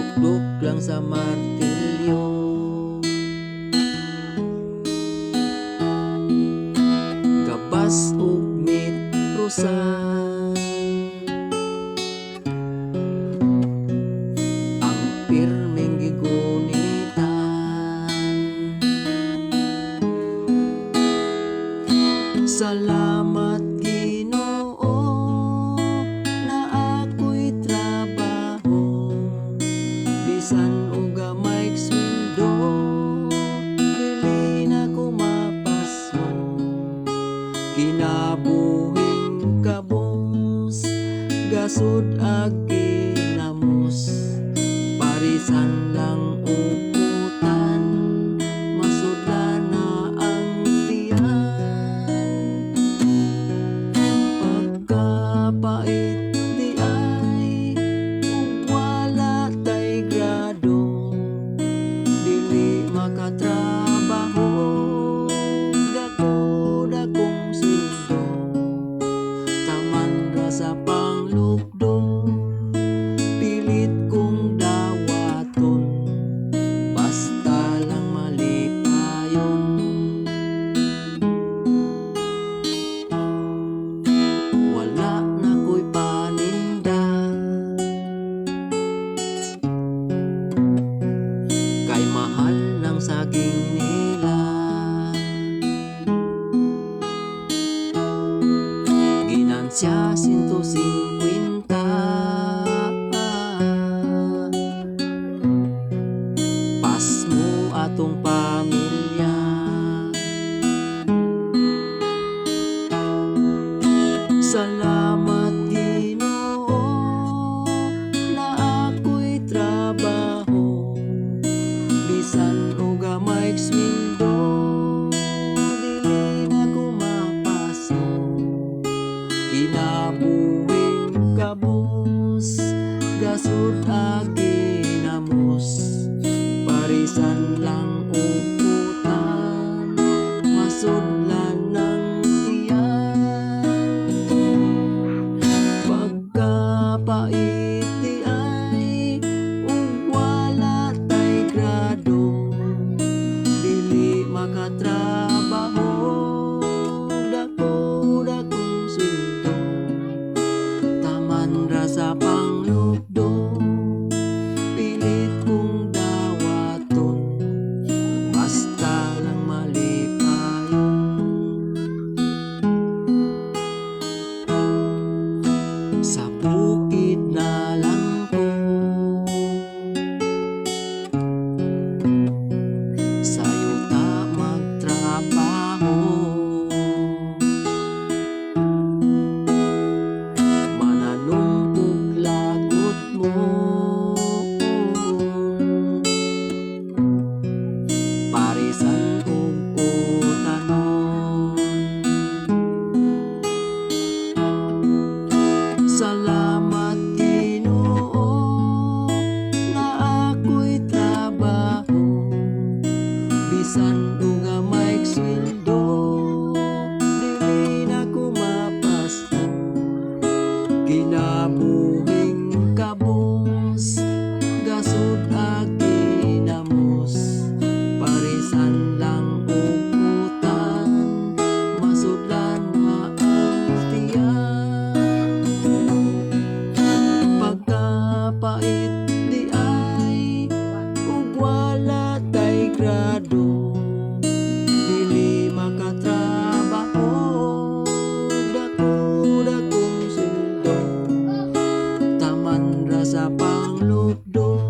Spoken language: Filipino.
Dukduk lang sa martilyo, gabas ug mitrosan, ang pirmeng gigunitan. Salamat Ginoo na ako'y trabaho, bisan og gamay sweldo, dili na ko mapaso. Kinabuhing kabos, gasud ag ginamos, parisan lang uputan, masudlan na ang tiyan. Pagkapait di ay ug wala tay grado, dili makatrabaho, dako-dakong sweldo, taman ra sa panglukdo, pilit kong dawaton, basta lang malipayon. Wala na ko'y paninda, kay mahal ng saging nila. Ginansya 150, pas mo atong pamilya. Salamat Ginoo na ako'y trabaho, bisan o gamay sweldo, dili na ko mapaso. Kinabuhing kabos, gasud ag ginamos, parisan lang uputan, masudlan ng tiyan. Pagkapait di ay ug wala tay grado, dili makatrabaho, dako-dakong sweldo, taman ra sa panglukdo, pilit kong dawaton, basta lang malipayon. Sa bukid na lang ko, sayo ta magtrabaho, mananong ug lagot mo, parisan ug utanon. Salamat Ginoo na ako'y trabaho, bisan o gamay sweldo, dili na ko mapasto. Kinabuhing kabos, gasud ag ginamos, parisan lang uputan, masudlan na ang tiyan. Pagkapait di ay ug wala tay grado, dili makatrabaho, dako-dakong sweldo, taman ra sa panglukdo,